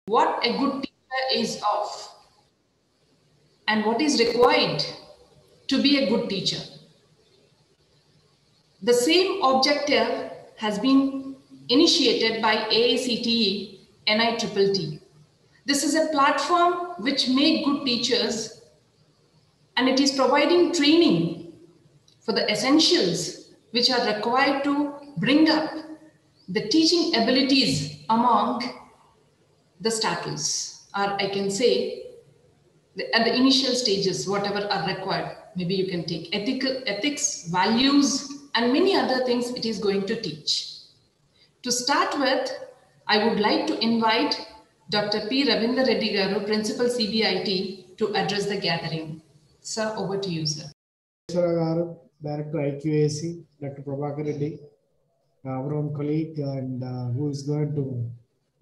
what a good teacher is of and what is required to be a good teacher. The same objective has been initiated by AICTE NITTT. This is a platform which makes good teachers, and it is providing training for the essentials which are required to bring up the teaching abilities among the status, or I can say at the initial stages, whatever are required. Maybe you can take ethics, values, and many other things it is going to teach. To start with, I would like to invite Dr. P. Ravindra Reddy Garu, Principal CBIT, to address the gathering. Sir, over to you, sir. Director IQAC, Dr. Prabhakar Reddy, our own colleague, and who is going to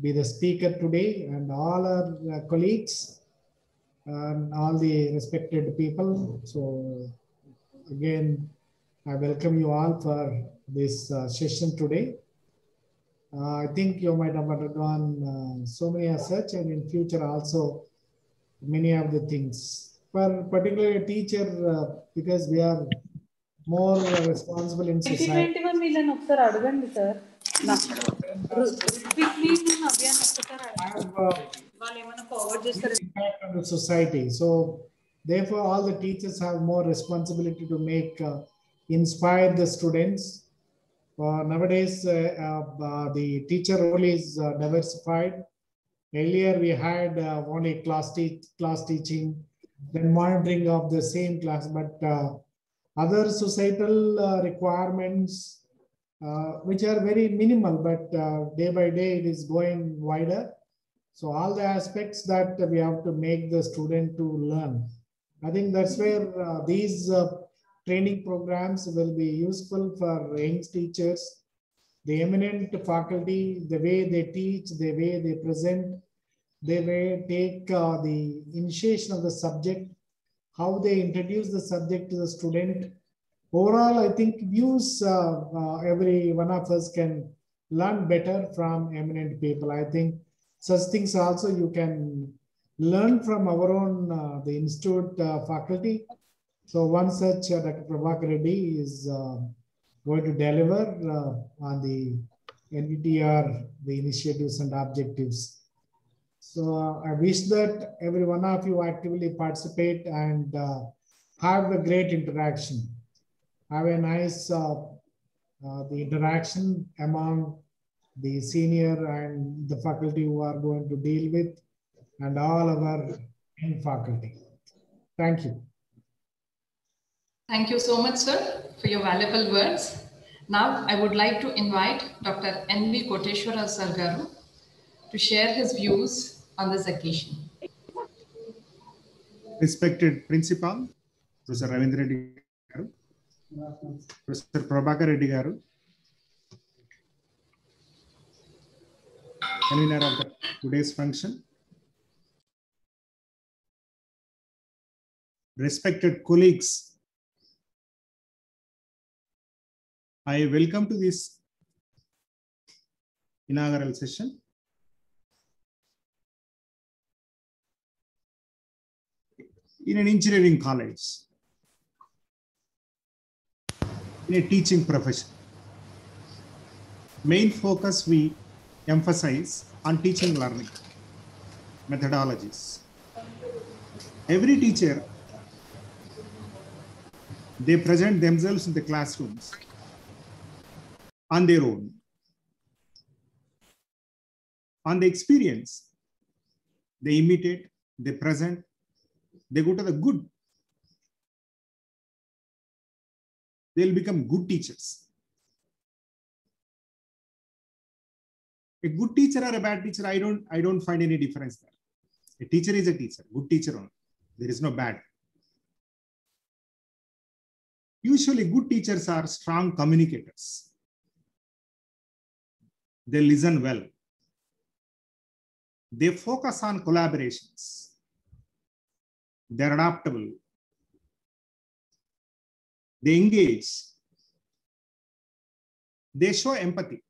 be the speaker today, and all our colleagues and all the respected people. So again, I welcome you all for this session today. I think you might have undergone so many as such, and in future also many of the things. For particularly a teacher, because we are more responsible in society. Impact on the society. So therefore, all the teachers have more responsibility to make inspire the students. Nowadays, the teacher role is diversified. Earlier, we had only class teaching, then monitoring of the same class, but other societal requirements, which are very minimal, but day by day it is going wider. So all the aspects that we have to make the student to learn. I think that's where these training programs will be useful for young teachers, the eminent faculty, the way they teach, the way they present, they may take the initiation of the subject, how they introduce the subject to the student. Overall, I think views every one of us can learn better from eminent people. I think such things also you can learn from our own the institute faculty. So one such Dr. Prabhakar Reddy is going to deliver on the NVTR, the initiatives and objectives. So I wish that every one of you actively participate and have a great interaction. Have a nice the interaction among the senior and the faculty who are going to deal with, and all our faculty. Thank you. Thank you so much, sir, for your valuable words. Now, I would like to invite Dr. N.V. Koteshwara Sargaru to share his views on this occasion. Respected Principal, Professor Ravindra Reddy Garu, Professor Prabhakar Reddy Garu, convener of today's function, respected colleagues, I welcome to this inaugural session. In an engineering college, in a teaching profession, main focus we emphasize on teaching learning methodologies. Every teacher, they present themselves in the classrooms on their own. On the experience, they imitate, they present, they go to the good. They'll become good teachers. A good teacher or a bad teacher, I don't find any difference there. A teacher is a teacher, good teacher only. There is no bad. Usually good teachers are strong communicators. They listen well. They focus on collaborations. They're adaptable. They engage. They show empathy.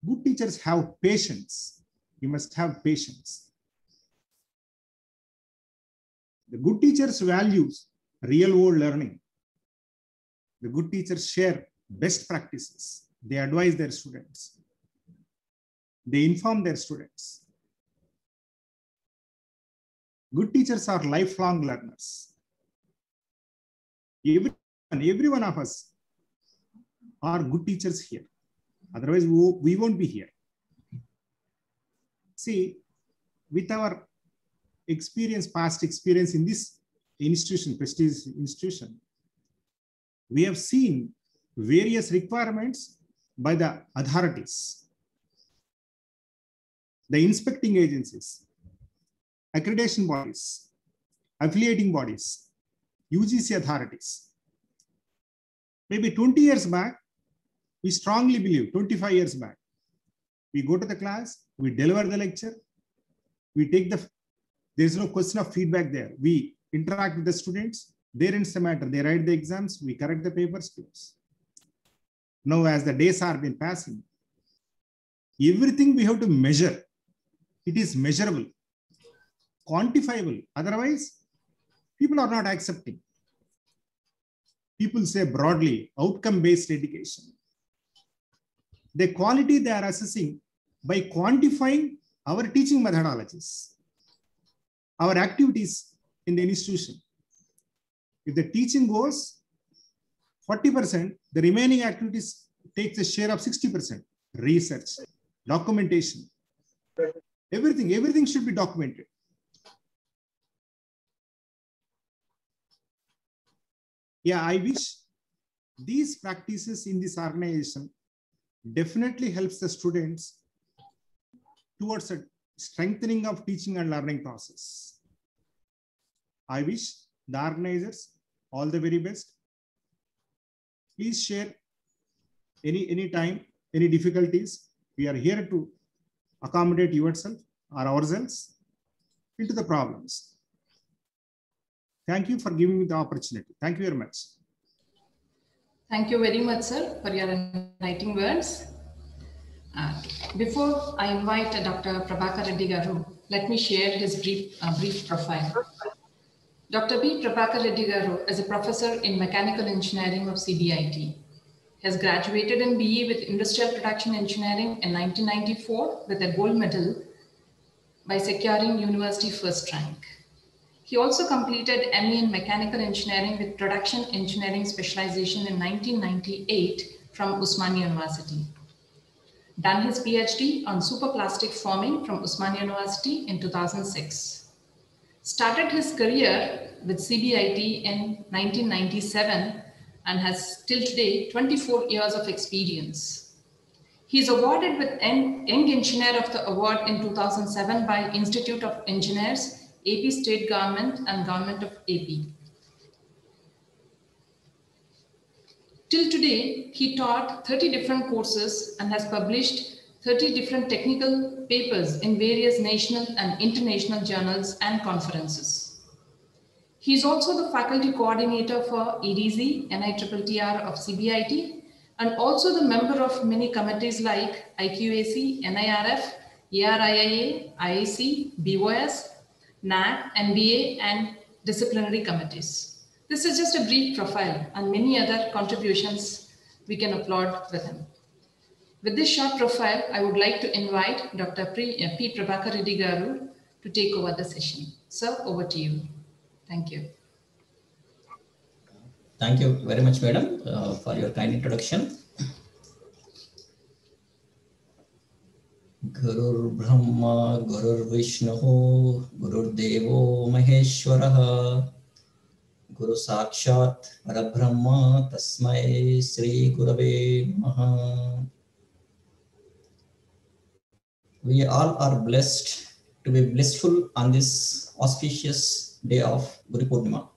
Good teachers have patience. You must have patience. The good teachers values real world learning. The good teachers share best practices. They advise their students. They inform their students. Good teachers are lifelong learners. Every one of us are good teachers here. Otherwise, we won't be here. See, with our experience, past experience in this institution, prestigious institution, we have seen various requirements by the authorities, the inspecting agencies, accreditation bodies, affiliating bodies, UGC authorities. Maybe 20 years back, we strongly believe, 25 years back, we go to the class, we deliver the lecture, we take there's no question of feedback there. We interact with the students, there ends the matter. They write the exams, we correct the papers, close. Now, as the days are been passing, everything we have to measure. It is measurable, quantifiable. Otherwise, people are not accepting. People say broadly, outcome-based education. The quality they are assessing by quantifying our teaching methodologies, our activities in the institution. If the teaching goes 40%, the remaining activities takes a share of 60%. Research, documentation, everything should be documented. Yeah, I wish these practices in this organization definitely helps the students towards a strengthening of teaching and learning process. I wish the organizers all the very best. Please share any time, any difficulties. We are here to accommodate yourself or ourselves into the problems. Thank you for giving me the opportunity. Thank you very much. Thank you very much, sir, for your enlightening words. Before I invite Dr. Prabhakar Reddy Garu, let me share his brief profile. Dr. B. Prabhakar Reddy Garu is a professor in mechanical engineering of CBIT. He has graduated in BE with Industrial Production Engineering in 1994 with a gold medal by securing university first rank. He also completed ME in Mechanical Engineering with Production Engineering specialization in 1998 from Usmania University. Done his PhD on superplastic forming from Usmania University in 2006. Started his career with CBIT in 1997 and has till today 24 years of experience. He is awarded with Young Engineer of the Award in 2007 by Institute of Engineers, AP State Government and Government of AP. Till today, he taught 30 different courses and has published 30 different technical papers in various national and international journals and conferences. He is also the faculty coordinator for EDZ, NITTR of CBIT, and also the member of many committees like IQAC, NIRF, ARIIA, IAC, BOS, NAT, NBA, and disciplinary committees. This is just a brief profile and many other contributions we can applaud with him. With this short profile, I would like to invite Dr. P. Prabhakar Reddy Garu to take over the session. Sir, over to you. Thank you. Thank you very much, madam, for your kind introduction. Gurur Brahma, Gurur Vishnu, Gurur Devo Maheshwaraha, Guru Sakshat Parabrahma, Tasmai Sri Gurave Namaha. We all are blessed to be blissful on this auspicious day of Guru Purnima.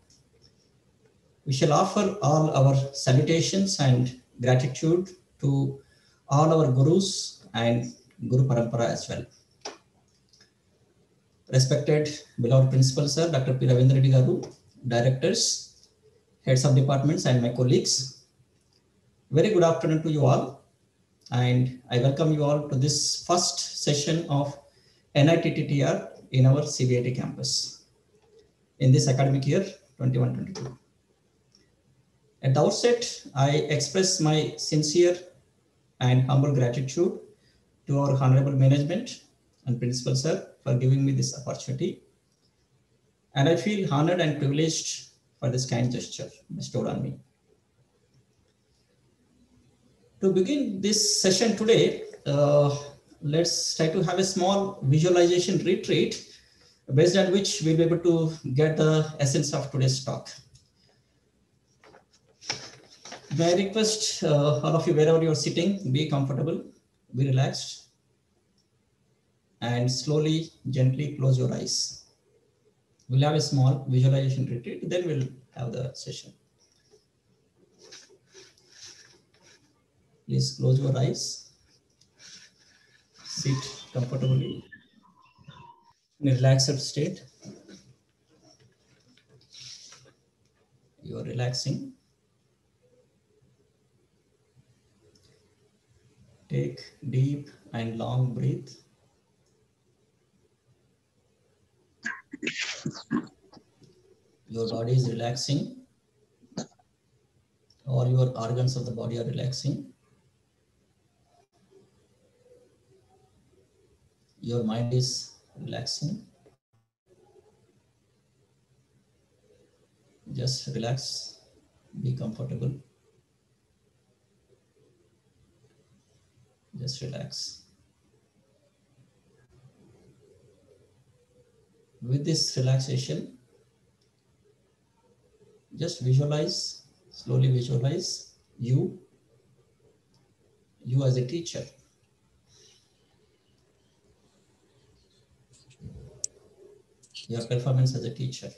We shall offer all our salutations and gratitude to all our Gurus and Guru Parampara as well. Respected beloved Principal Sir, Dr. P. Ravindra Reddy Garu, Directors, Heads of Departments and my colleagues, very good afternoon to you all. and I welcome you all to this first session of NITTTR in our CBIT campus in this academic year 21-22. At the outset, I express my sincere and humble gratitude to our honorable management and principal sir for giving me this opportunity. And I feel honored and privileged for this kind gesture bestowed on me. To begin this session today, let's try to have a small visualization retreat based on which we'll be able to get the essence of today's talk. May I request all of you, wherever you're sitting, be comfortable, be relaxed, and slowly, gently close your eyes. We'll have a small visualization retreat, then we'll have the session. Please close your eyes, sit comfortably in a relaxed state. You're relaxing. Take deep and long breath. Your body is relaxing. All your organs of the body are relaxing. Your mind is relaxing. Just relax, be comfortable. Just relax. With this relaxation, just visualize, slowly visualize you as a teacher. Your performance as a teacher.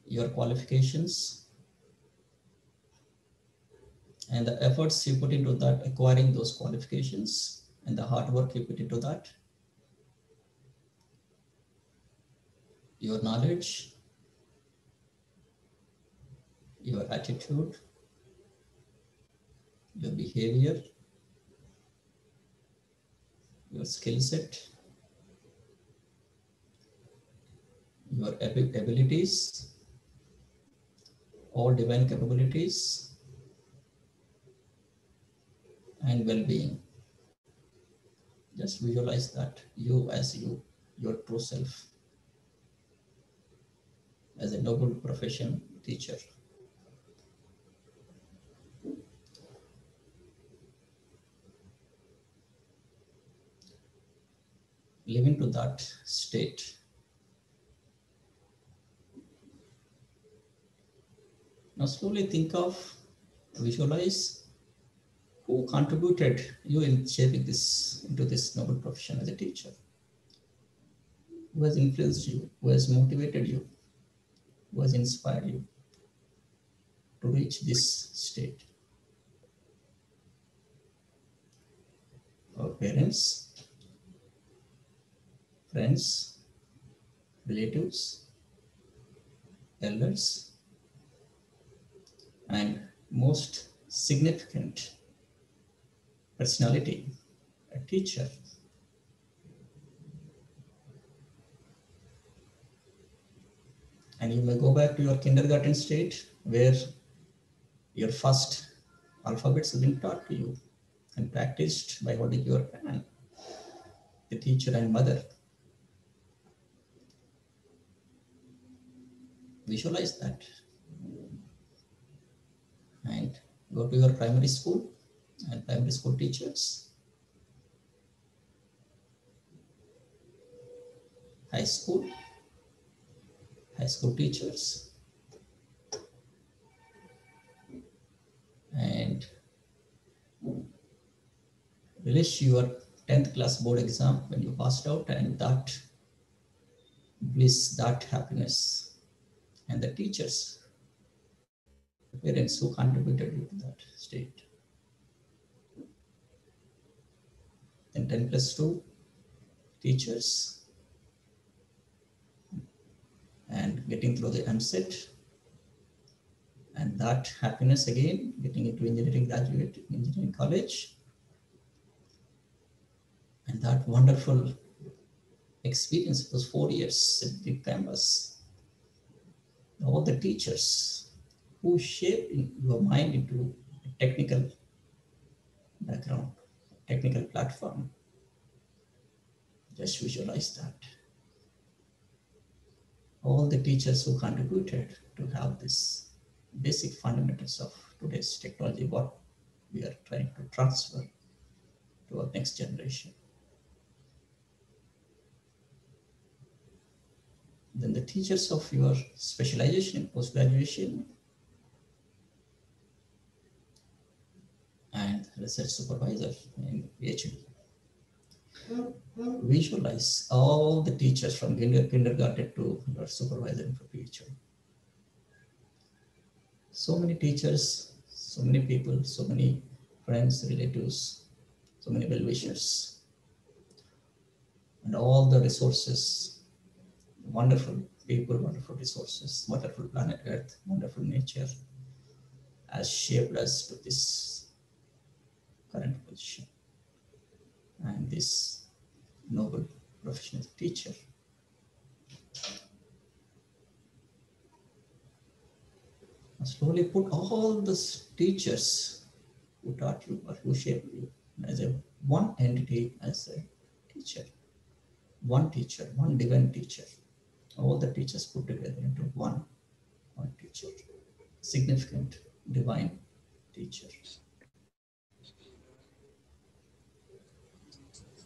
Your qualifications and the efforts you put into that, acquiring those qualifications, and the hard work you put into that. Your knowledge, your attitude, your behavior, your skill set, your abilities, all divine capabilities, and well-being. Just visualize that you as you, your true self, as a noble profession teacher. Live into that state. Now slowly think of, visualize who contributed you in shaping this into this noble profession as a teacher. Who has influenced you, who has motivated you, who has inspired you to reach this state. Our parents, friends, relatives, elders, and most significant personality, a teacher. And you may go back to your kindergarten state where your first alphabets have been taught to you and practiced by holding your hand, the teacher and mother. Visualize that. And go to your primary school and primary school teachers, high school teachers, and relish your 10th class board exam when you passed out, and that bliss, that happiness, and the teachers, the parents who contributed you to that state. Then 10+2 teachers, and getting through the MSET, And that happiness again, getting into engineering, graduate in engineering college. And that wonderful experience, those 4 years at the campus. All the teachers who shape your mind into a technical background, technical platform. Just visualize that. All the teachers who contributed to have this basic fundamentals of today's technology, what we are trying to transfer to our next generation. Then the teachers of your specialization in post-graduation and research supervisor in PhD. Visualize all the teachers from kindergarten to your supervisor for PhD. So many teachers, so many people, so many friends, relatives, so many well-wishers, and all the resources, wonderful people, wonderful resources, wonderful planet Earth, wonderful nature has shaped us to this current position and this noble profession as a teacher. And slowly put all those teachers who taught you or who shaped you as a one entity, as a teacher, one divine teacher. All the teachers put together into one teacher, significant divine teacher.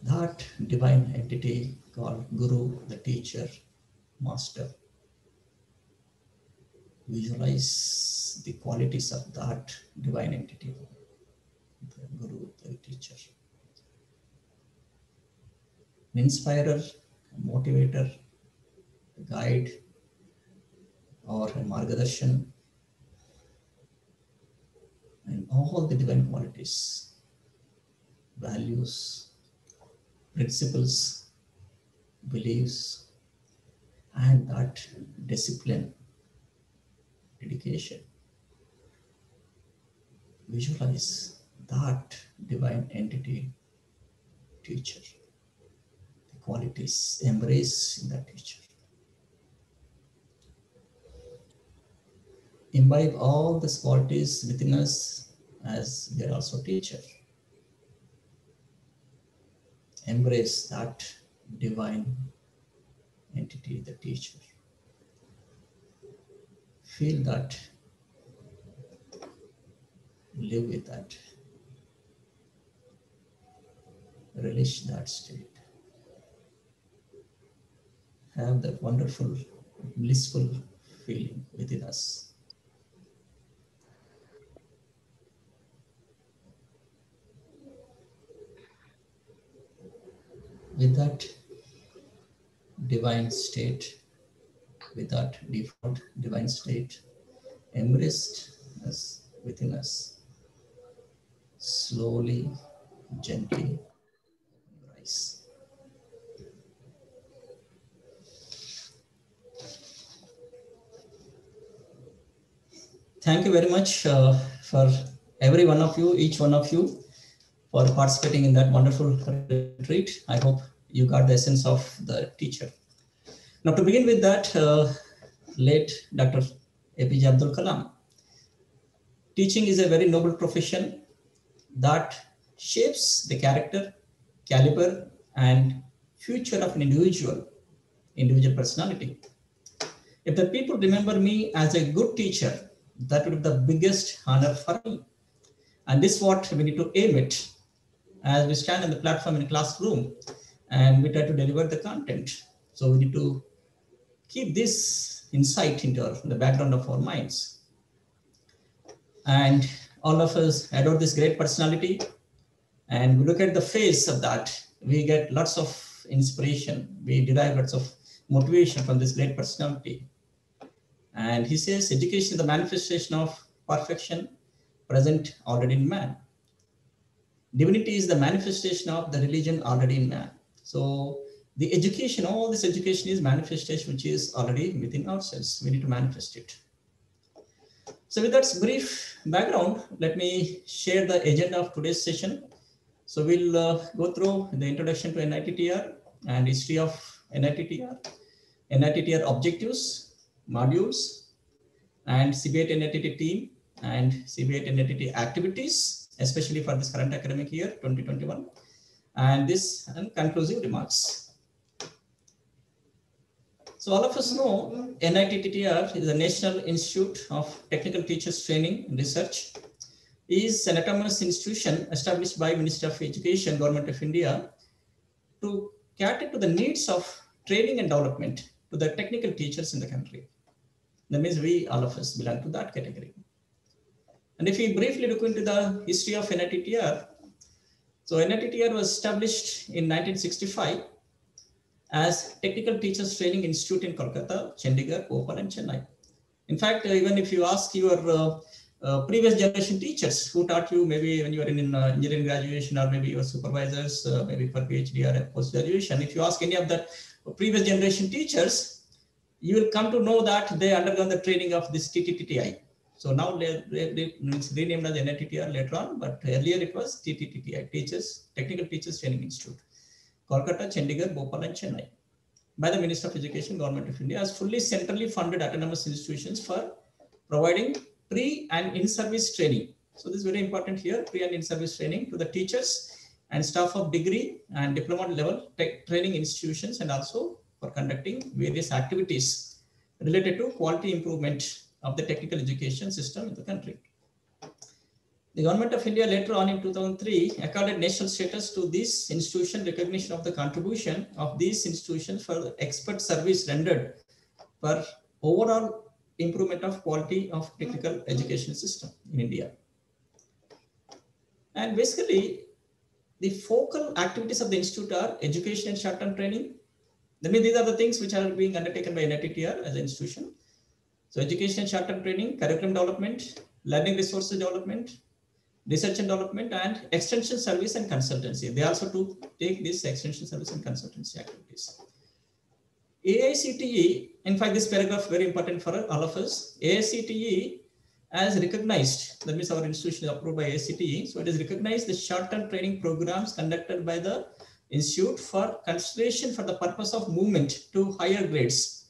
That divine entity called Guru, the teacher, master. Visualize the qualities of that divine entity, the Guru, the teacher. An inspirer, a motivator, a guide, or a margadarshan, and all the divine qualities, values, principles, beliefs, and that discipline, dedication. Visualize that divine entity, teacher, the qualities, embrace in that teacher. Imbibe all these qualities within us as we are also teacher. Embrace that divine entity, the teacher. Feel that, live with that, relish that state. Have that wonderful, blissful feeling within us. With that divine state, with that default divine state embraced as within us, slowly, gently rise. Thank you very much for every one of you, each one of you, for participating in that wonderful retreat. I hope you got the essence of the teacher. Now, to begin with that, late Dr. APJ Abdul Kalam. Teaching is a very noble profession that shapes the character, caliber, and future of an individual personality. If the people remember me as a good teacher, that would be the biggest honor for me. And this is what we need to aim at as we stand on the platform in a classroom and we try to deliver the content. So we need to keep this insight into the background of our minds. And all of us adore this great personality, and we look at the face of that, we get lots of inspiration. We derive lots of motivation from this great personality. And he says, education is the manifestation of perfection present already in man. Divinity is the manifestation of the religion already in man. So the education, all this education is manifestation which is already within ourselves. We need to manifest it. So with that brief background, let me share the agenda of today's session. So we'll go through the introduction to NITTR and history of NITTR, NITTR objectives, modules, and CBIT NITT team and CBIT NITT activities, especially for this current academic year 2021, and this and conclusive remarks. So all of us know NITTR is the National Institute of Technical Teachers Training and Research. It is an autonomous institution established by Ministry of Education, Government of India, to cater to the needs of training and development to the technical teachers in the country. That means we, all of us, belong to that category. And if we briefly look into the history of NITTR, so NITTR was established in 1965 as Technical Teachers Training Institute in Kolkata, Chandigarh, Bhopal, and Chennai. In fact, even if you ask your previous generation teachers who taught you, maybe when you were in engineering graduation, or maybe your supervisors, maybe for PhD or post graduation, if you ask any of the previous generation teachers, you will come to know that they undergone the training of this TTTI. So now it's renamed as NITTR later on, but earlier it was TTTI, Technical Teachers Training Institute. Kolkata, Chandigarh, Bhopal, and Chennai, by the Ministry of Education, Government of India, as fully centrally funded autonomous institutions for providing pre and in-service training. So this is very important here, pre and in-service training to the teachers and staff of degree and diploma level tech training institutions, and also for conducting various activities related to quality improvement of the technical education system in the country. The Government of India later on in 2003 accorded national status to this institution, recognition of the contribution of these institutions for the expert service rendered for overall improvement of quality of technical education system in India. And basically, the focal activities of the institute are education and short-term training. I mean, these are the things which are being undertaken by NITTR as an institution. So education and short-term training, curriculum development, learning resources development, research and development, and extension service and consultancy. They also to take this extension service and consultancy activities. AICTE, in fact, this paragraph is very important for all of us. AICTE has recognized, that means our institution is approved by AICTE, so it has recognized the short-term training programs conducted by the institute for consideration for the purpose of movement to higher grades.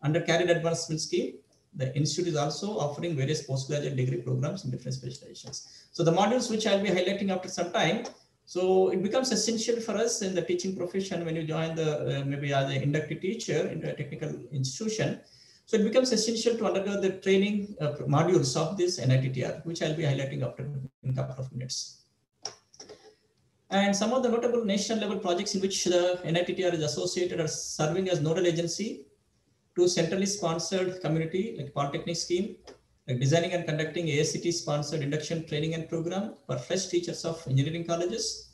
Under Career Advancement Scheme, the institute is also offering various postgraduate degree programs in different specializations. So the modules which I'll be highlighting after some time, so it becomes essential for us in the teaching profession when you join the maybe as an inducted teacher into a technical institution. So it becomes essential to undergo the training modules of this NITTR, which I'll be highlighting after in a couple of minutes. And some of the notable national level projects in which the NITTR is associated are serving as nodal agency to centrally sponsored community like Polytechnic scheme, like designing and conducting AICTE sponsored induction training and program for fresh teachers of engineering colleges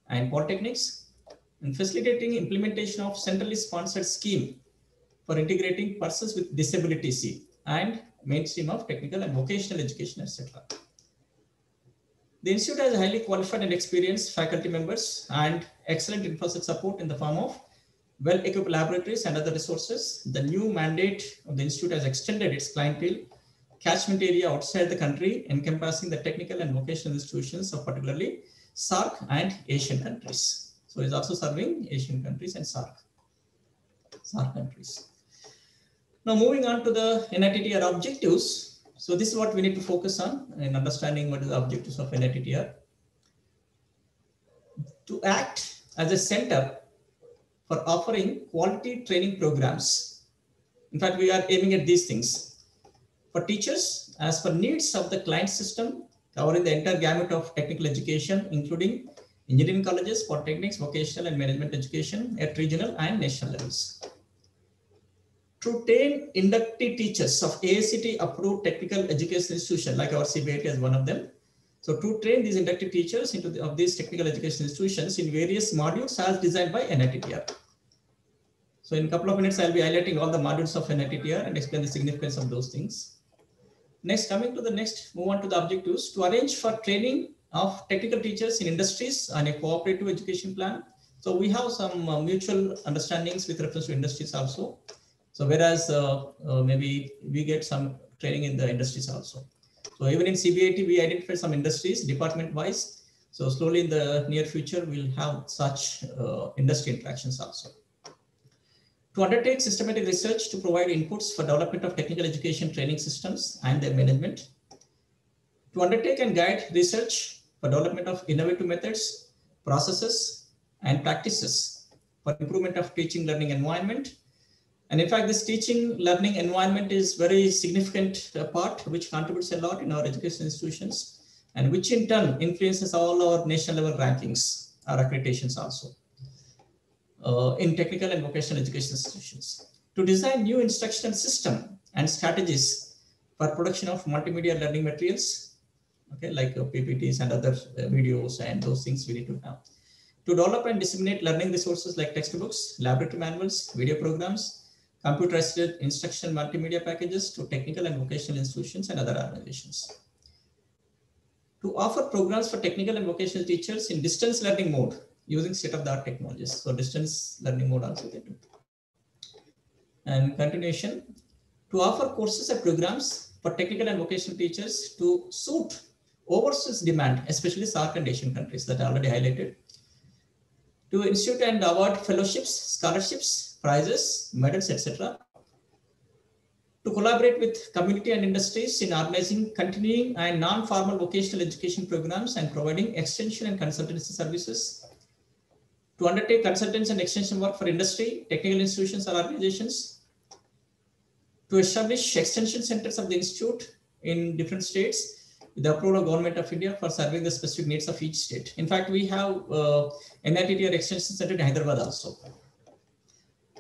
and polytechnics, and facilitating implementation of centrally sponsored scheme for integrating persons with disability and mainstream of technical and vocational education, etc. The institute has highly qualified and experienced faculty members and excellent infrastructure support in the form of well-equipped laboratories and other resources. The new mandate of the institute has extended its clientele catchment area outside the country, encompassing the technical and vocational institutions of particularly SAARC and Asian countries. So it's also serving Asian countries and SAARC countries. Now moving on to the NITTR objectives. So this is what we need to focus on in understanding what is the objectives of NITTR. To act as a center for offering quality training programs. In fact, we are aiming at these things. For teachers, as per needs of the client system, covering the entire gamut of technical education, including engineering colleges, polytechnics, vocational and management education at regional and national levels. To train inductee teachers of AICTE approved technical education institution, like our CBIT as one of them. So to train these inductee teachers of these technical education institutions in various modules as designed by NITTR. So in a couple of minutes, I'll be highlighting all the modules of NITTR and explain the significance of those things. Next, coming to the next, move on to the objectives. To arrange for training of technical teachers in industries on a cooperative education plan. So we have some mutual understandings with reference to industries also. So whereas maybe we get some training in the industries also. So even in CBIT, we identified some industries department-wise. So slowly in the near future, we'll have such industry interactions also. To undertake systematic research to provide inputs for development of technical education training systems and their management. To undertake and guide research for development of innovative methods, processes, and practices for improvement of teaching learning environment. And in fact, this teaching learning environment is very significant part which contributes a lot in our education institutions and which in turn influences all our national level rankings, our accreditations also. In technical and vocational education institutions, to design new instructional system and strategies for production of multimedia learning materials, okay, like PPTs and other videos and those things we need to have. To develop and disseminate learning resources like textbooks, laboratory manuals, video programs, computer-assisted instructional multimedia packages to technical and vocational institutions and other organizations. To offer programs for technical and vocational teachers in distance learning mode, using state-of-the-art technologies. So distance learning mode also they do. And continuation, to offer courses and programs for technical and vocational teachers to suit overseas demand, especially SAARC and Asian countries that are already highlighted. To institute and award fellowships, scholarships, prizes, medals, etc. To collaborate with community and industries in organizing continuing and non-formal vocational education programs and providing extension and consultancy services. To undertake consultants and extension work for industry, technical institutions or organizations, to establish extension centers of the institute in different states with the approval of Government of India for serving the specific needs of each state. In fact, we have NITTR Extension Center in Hyderabad also.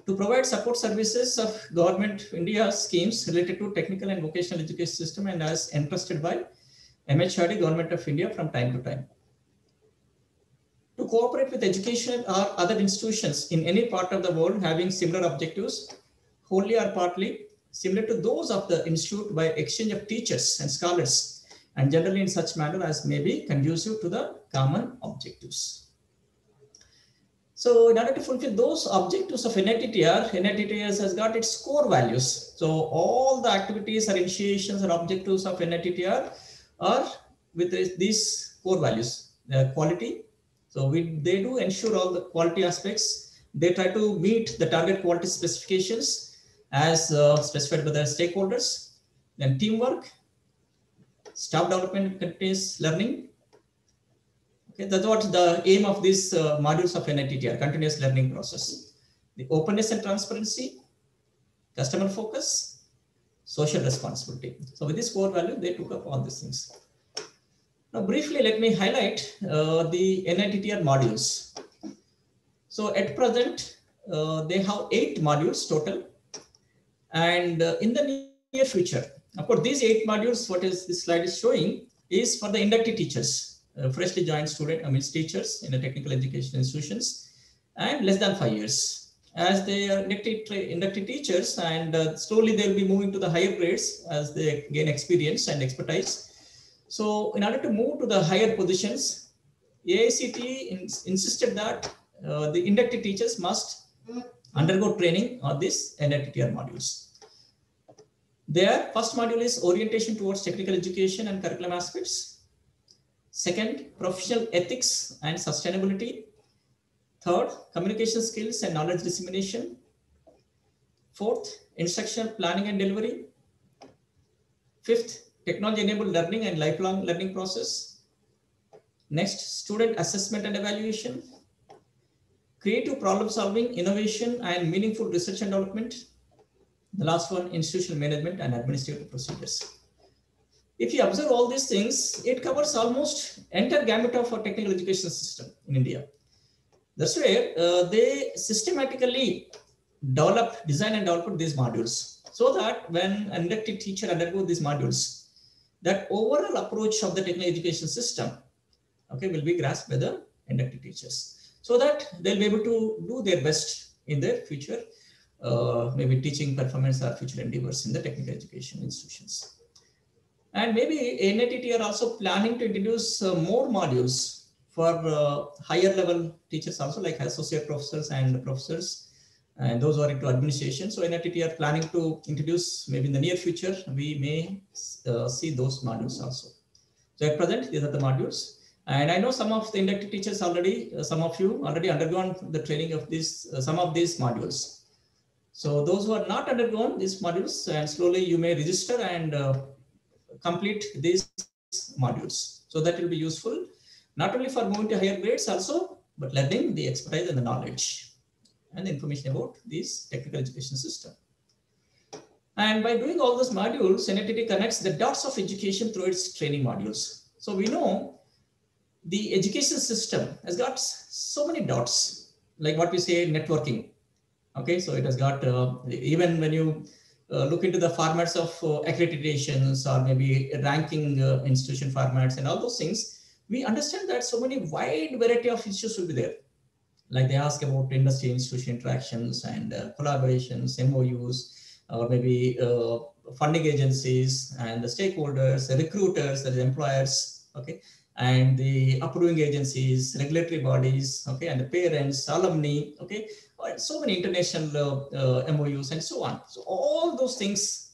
To provide support services of Government of India schemes related to technical and vocational education system and as entrusted by MHRD, Government of India from time to time. To cooperate with education or other institutions in any part of the world having similar objectives, wholly or partly similar to those of the institute by exchange of teachers and scholars, and generally in such manner as may be conducive to the common objectives. So in order to fulfill those objectives of NITTR, NITTR has got its core values. So all the activities or initiations or objectives of NITTR are with these core values, quality. So they do ensure all the quality aspects. They try to meet the target quality specifications as specified by the stakeholders. Then teamwork, staff development, continuous learning. Okay, that's what the aim of these modules of NITTR, continuous learning process. The openness and transparency, customer focus, social responsibility. So with this core value, they took up all these things. Now, briefly, let me highlight the NITTR modules. So at present, they have 8 modules total. And in the near future, of course, these 8 modules, what is this slide is showing is for the inductee teachers, freshly joined teachers in the technical education institutions and less than 5 years. As they are inductee teachers and slowly they'll be moving to the higher grades as they gain experience and expertise. So in order to move to the higher positions, AICTE insisted that the inductee teachers must undergo training on these NITTR modules. Their first module is orientation towards technical education and curriculum aspects. Second, professional ethics and sustainability. Third, communication skills and knowledge dissemination. Fourth, instructional planning and delivery. Fifth, technology-enabled learning and lifelong learning process. Next, student assessment and evaluation. Creative problem solving, innovation, and meaningful research and development. The last one, institutional management and administrative procedures. If you observe all these things, it covers almost entire gamut of our technical education system in India. That's where they systematically design and develop these modules so that when an inductee teacher undergoes these modules, that overall approach of the technical education system, okay, will be grasped by the inductee teachers so that they'll be able to do their best in their future, maybe teaching performance or future endeavors in the technical education institutions. And maybe NITTR are also planning to introduce more modules for higher level teachers also, like associate professors and professors and those who are into administration. So NITT are planning to introduce, maybe in the near future, we may see those modules also. So at present, these are the modules. And I know some of the inducted teachers already, some of you already undergone the training of these, some of these modules. So those who are not undergone these modules, and slowly you may register and complete these modules. So that will be useful, not only for moving to higher grades also, but learning the expertise and the knowledge and the information about this technical education system. And by doing all those modules, NITT connects the dots of education through its training modules. So we know the education system has got so many dots, like what we say networking. Okay, so it has got, even when you look into the formats of accreditations or maybe ranking institution formats and all those things, we understand that so many wide variety of issues will be there. Like they ask about industry institution interactions and collaborations, MOUs, or maybe funding agencies and the stakeholders, the recruiters, the employers, okay, and the approving agencies, regulatory bodies, okay, and the parents, alumni, okay, so many international MOUs and so on. So all those things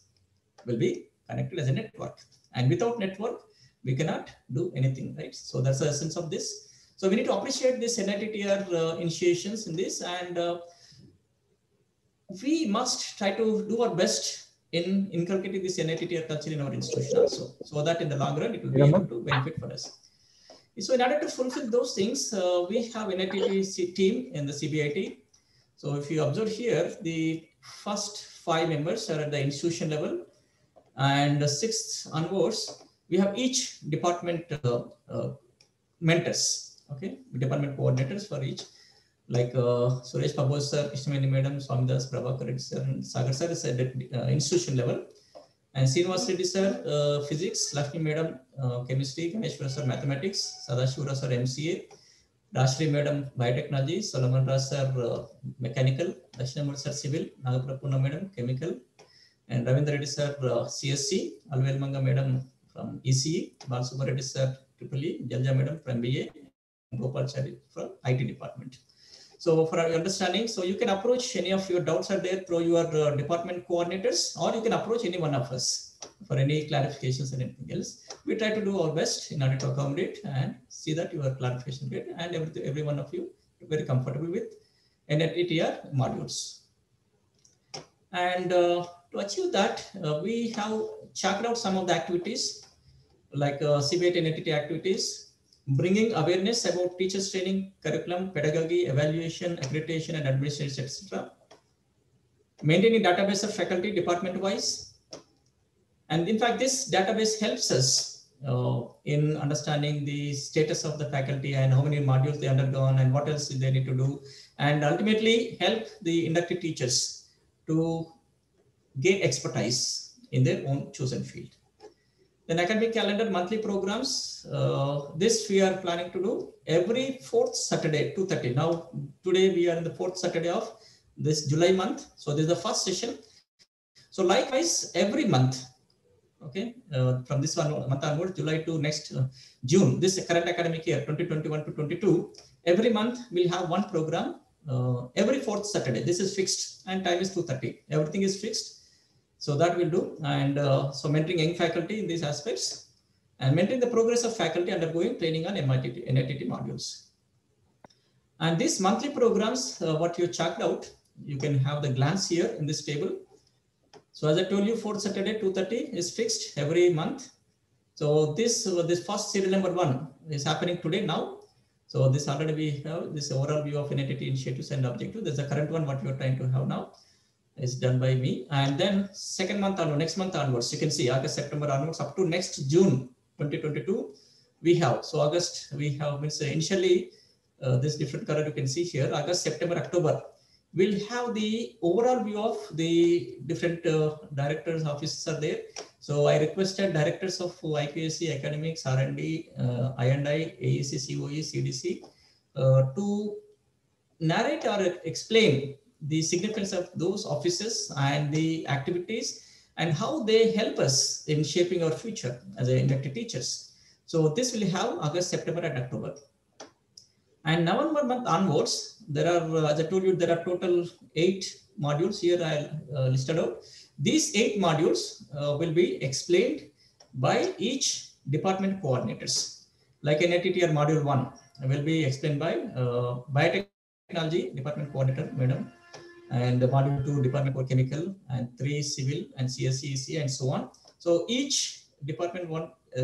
will be connected as a network, and without network, we cannot do anything, right? So that's the essence of this. So we need to appreciate this NITTR initiations in this, and we must try to do our best in inculcating this NITTR culture in our institution also, so that in the long run, it will be able to benefit for us. So in order to fulfill those things, we have NITT team in the CBIT. So if you observe here, the first 5 members are at the institution level, and the 6th onwards, we have each department mentors, okay, department coordinators for each, like Suresh Pabos sir, Krishnamani madam, Swamidas, Prabhakar Reddy sir, and Sagar sir is at the institution level, and Srinivas Reddy sir, physics, Lakshmi madam, chemistry, Ganeshwara sir, mathematics, Sadashivara sir, MCA, Rashri madam, biotechnology, Solomon Raj sir, mechanical, Dashinamur sir, civil, Nagaprapurna madam, chemical, and Ravindra Reddy sir, CSC, Alvelmanga madam from ECE, Balsubha Reddy sir, EEE, Jalja madam from MBA, and Gopal Chari from IT department. So for our understanding, so you can approach any of your doubts are there through your department coordinators, or you can approach any one of us for any clarifications and anything else. We try to do our best in order to accommodate and see that your clarification get, and every one of you very comfortable with NITTR modules. And to achieve that, we have checked out some of the activities like CBIT NITT activities, bringing awareness about teachers training, curriculum, pedagogy, evaluation, accreditation, and administration, etc. Maintaining database of faculty department-wise. And in fact, this database helps us in understanding the status of the faculty and how many modules they undergone and what else they need to do, and ultimately help the inducted teachers to gain expertise in their own chosen field. Then academic calendar monthly programs. This we are planning to do every 4th Saturday, 2:30. Now, today we are in the 4th Saturday of this July month. So this is the first session. So likewise, every month, okay, from this one month onwards, July to next June, this current academic year, 2021 to 22, every month we'll have one program every 4th Saturday. This is fixed, and time is 2:30. Everything is fixed. So that we'll do, and so mentoring young faculty in these aspects, and mentoring the progress of faculty undergoing training on NITT modules. And these monthly programs, what you checked out, you can have the glance here in this table. So as I told you, 4th Saturday, 2:30 is fixed every month. So this first serial number 1 is happening today now. So this already we have this overall view of NITT initiatives and objectives. There's the current one, what we are trying to have now. Is done by me, and then second month onward, next month onwards, you can see August, September onwards up to next June 2022 we have. So August we have, means initially this different color you can see here, August, September, October, we'll have the overall view of the different directors, offices are there. So I requested directors of IQAC, academics, R&D, I&I, AEC, COE, CDC to narrate or explain the significance of those offices and the activities and how they help us in shaping our future as inducted teachers. So this will have August, September, and October. And November month onwards, there are, as I told you, there are total 8 modules here I listed out. These 8 modules will be explained by each department coordinators. Like NITTR module 1 will be explained by biotechnology department coordinator, madam, and the module 2 department for chemical, and 3 civil and CSCEC and so on. So each department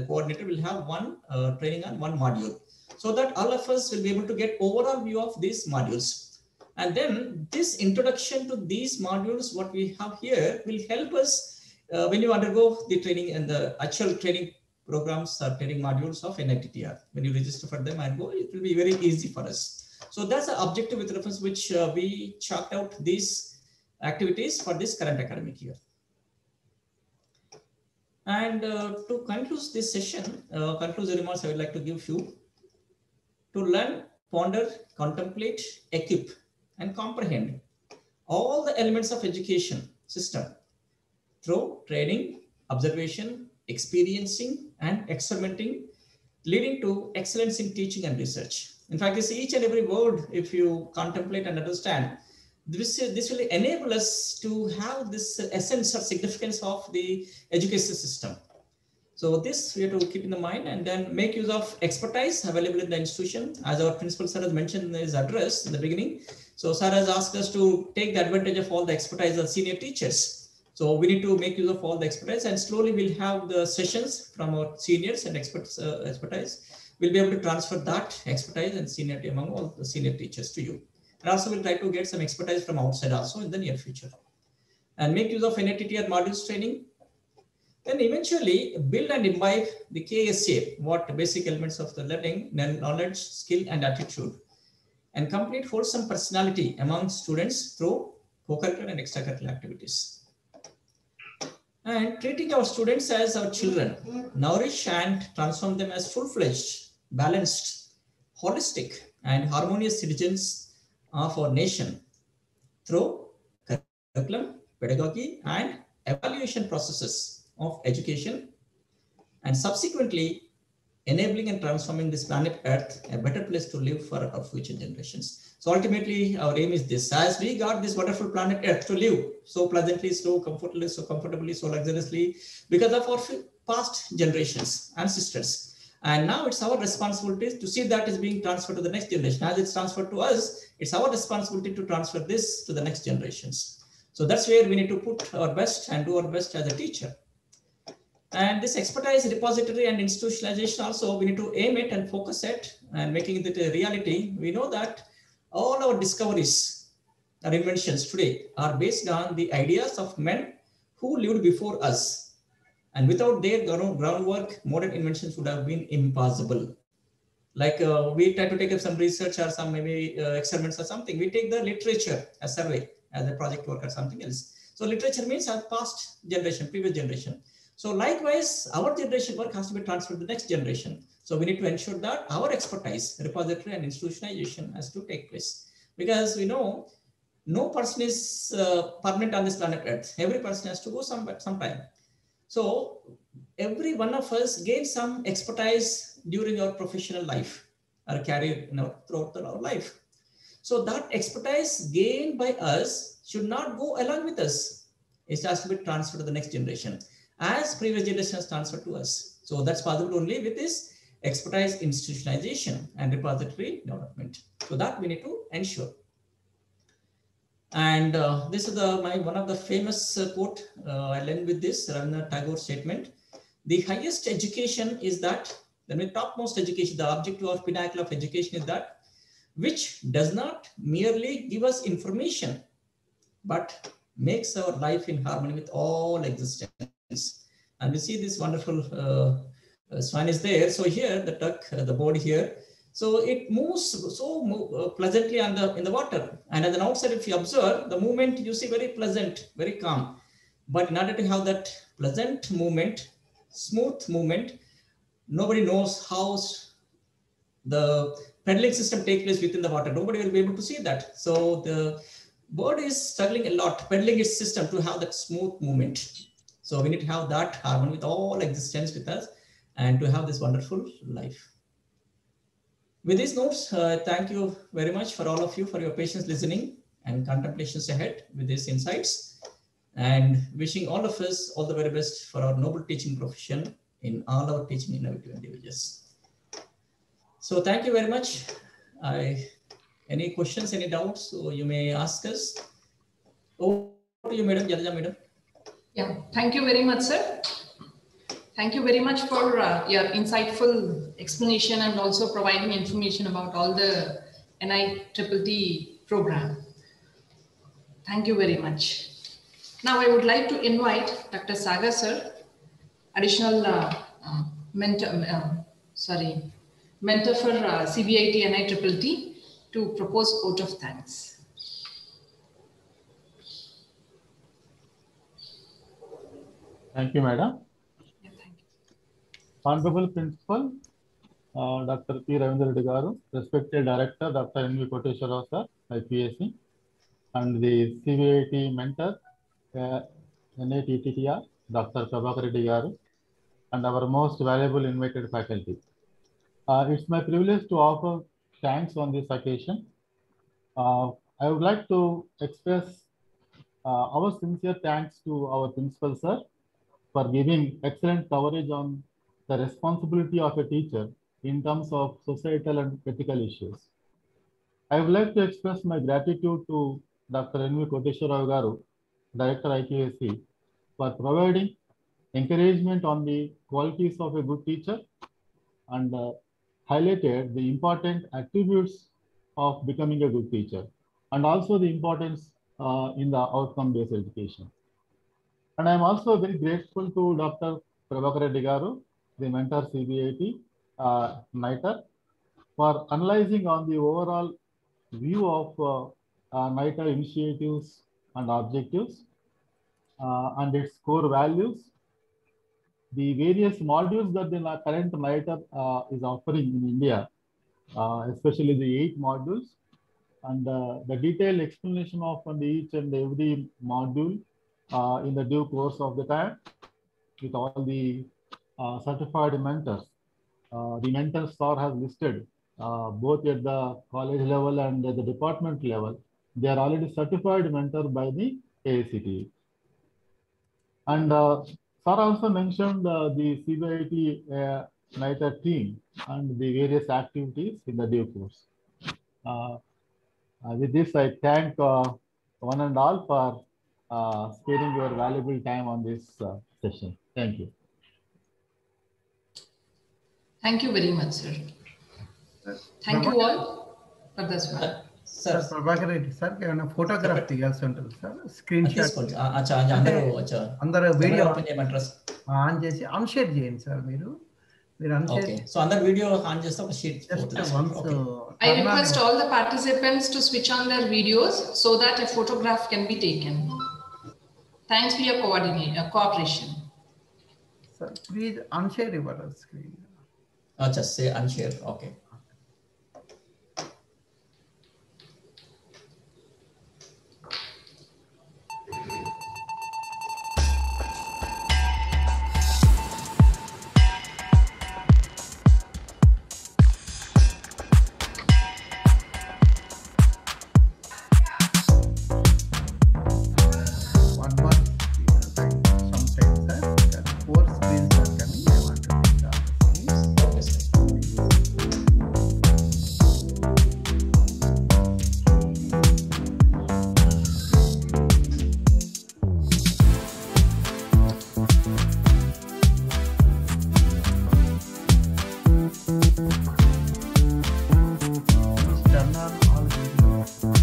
coordinator will have one training on one module, so that all of us will be able to get overall view of these modules. And then this introduction to these modules, what we have here, will help us when you undergo the training and the actual training programs or training modules of NITTR. When you register for them and go, it will be very easy for us. So that's the objective with reference which we chalked out these activities for this current academic year. And to conclude this session, conclusive remarks I would like to give you. To learn, ponder, contemplate, equip, and comprehend all the elements of education system through training, observation, experiencing, and experimenting, leading to excellence in teaching and research. In fact, this each and every word, if you contemplate and understand, this will enable us to have this essence or significance of the education system. So this we have to keep in the mind, and then make use of expertise available in the institution, as our principal sir has mentioned in his address in the beginning. So sir has asked us to take the advantage of all the expertise of senior teachers. So we need to make use of all the expertise, and slowly we'll have the sessions from our seniors and expertise. We'll be able to transfer that expertise and seniority among all the senior teachers to you. And also we'll try to get some expertise from outside also in the near future. And make use of NITTR modules training. Then eventually build and imbibe the KSA, what basic elements of the learning, knowledge, skill, and attitude, and complete wholesome personality among students through co-curricular and extracurricular activities. And treating our students as our children, nourish and transform them as full-fledged, balanced, holistic, and harmonious citizens of our nation through curriculum, pedagogy, and evaluation processes of education, and subsequently enabling and transforming this planet Earth a better place to live for our future generations. So ultimately our aim is this: as we got this wonderful planet Earth to live so pleasantly, so comfortably, so luxuriously, because of our past generations, ancestors, and now it's our responsibility to see that is being transferred to the next generation. As it's transferred to us, it's our responsibility to transfer this to the next generations. So that's where we need to put our best and do our best as a teacher. And this expertise repository and institutionalization also, we need to aim it and focus it and making it a reality. We know that all our discoveries or inventions today are based on the ideas of men who lived before us. And without their groundwork, modern inventions would have been impossible. Like we try to take up some research or some maybe experiments or something. We take the literature, a survey, as a project work or something else. So literature means our past generation, previous generation. So likewise, our generation work has to be transferred to the next generation. So we need to ensure that our expertise, repository, and institutionalization has to take place. Because we know no person is permanent on this planet Earth. Every person has to go sometime. So every one of us gains some expertise during our professional life or career throughout our life. So that expertise gained by us should not go along with us. It has to be transferred to the next generation, as previous generation has transferred to us. So that's possible only with this expertise institutionalization and repository development. So that we need to ensure. And this is one of the famous quote. I'll end with this Rabindranath Tagore statement: the highest education is that, the topmost education, the objective or pinnacle of education is that which does not merely give us information, but makes our life in harmony with all existence. And we see this wonderful swan is there. So here the duck, the bird here, so it moves so pleasantly in the water. And as an outsider, if you observe the movement, you see very pleasant, very calm. But in order to have that pleasant movement, smooth movement, nobody knows how the pedaling system takes place within the water. Nobody will be able to see that. So the bird is struggling a lot, pedaling its system to have that smooth movement. So we need to have that harmony with all existence with us and to have this wonderful life. With these notes, thank you very much for all of you for your patience listening and contemplations ahead with these insights, and wishing all of us all the very best for our noble teaching profession in all our teaching innovative endeavors. So thank you very much. Any questions, any doubts, so you may ask us. Over to you, Madam Jalaja, Madam. Yeah, thank you very much, sir. Thank you very much for your insightful explanation and also providing information about all the NITT program. Thank you very much. Now I would like to invite Dr. Sagar sir, additional mentor for CBIT NITT, to propose vote of thanks. Thank you, Madam. Yeah, thank you. Honorable Principal, Dr. P. Ravindra Reddy Garu, respected Director, Dr. N.V. Koteshwara sir, IPSC, and the CBIT mentor, NITTR, Dr. Prabhakar Reddy Garu, and our most valuable invited faculty. It's my privilege to offer thanks on this occasion. I would like to express our sincere thanks to our Principal sir for giving excellent coverage on the responsibility of a teacher in terms of societal and ethical issues. I would like to express my gratitude to Dr. N.V. Koteshwara Garu, Director IQAC, for providing encouragement on the qualities of a good teacher and highlighted the important attributes of becoming a good teacher and also the importance in the outcome-based education. And I'm also very grateful to Dr. Prabhakar Reddy Garu, the mentor CBIT NITT, for analyzing on the overall view of NITT initiatives and objectives and its core values, the various modules that the current NITT is offering in India, especially the 8 modules, and the detailed explanation of each and every module in the due course of the time with all the certified mentors. The mentors sir has listed both at the college level and at the department level. They are already certified mentor by the AICTE. And sir also mentioned the CBIT NITT team and the various activities in the due course. With this, I thank one and all for sparing your valuable time on this session. Thank you. Thank you very much, sir. Thank you all for this one. Sir, Prabhakar Reddy sir, ఏమైనా photograph తీయాల్సి ఉంటుంది sir, screen shot అందరూ video on చేసి అన్షేర్ చేయండి sir. మీరు అన్షేర్. So అందరూ video on చేస్తే ఒక sheet. I request all the participants to switch on their videos so that a photograph can be taken. Thanks for your cooperation. Sir, please unshare your screen. Just say unshare. Okay. Turn on all videos.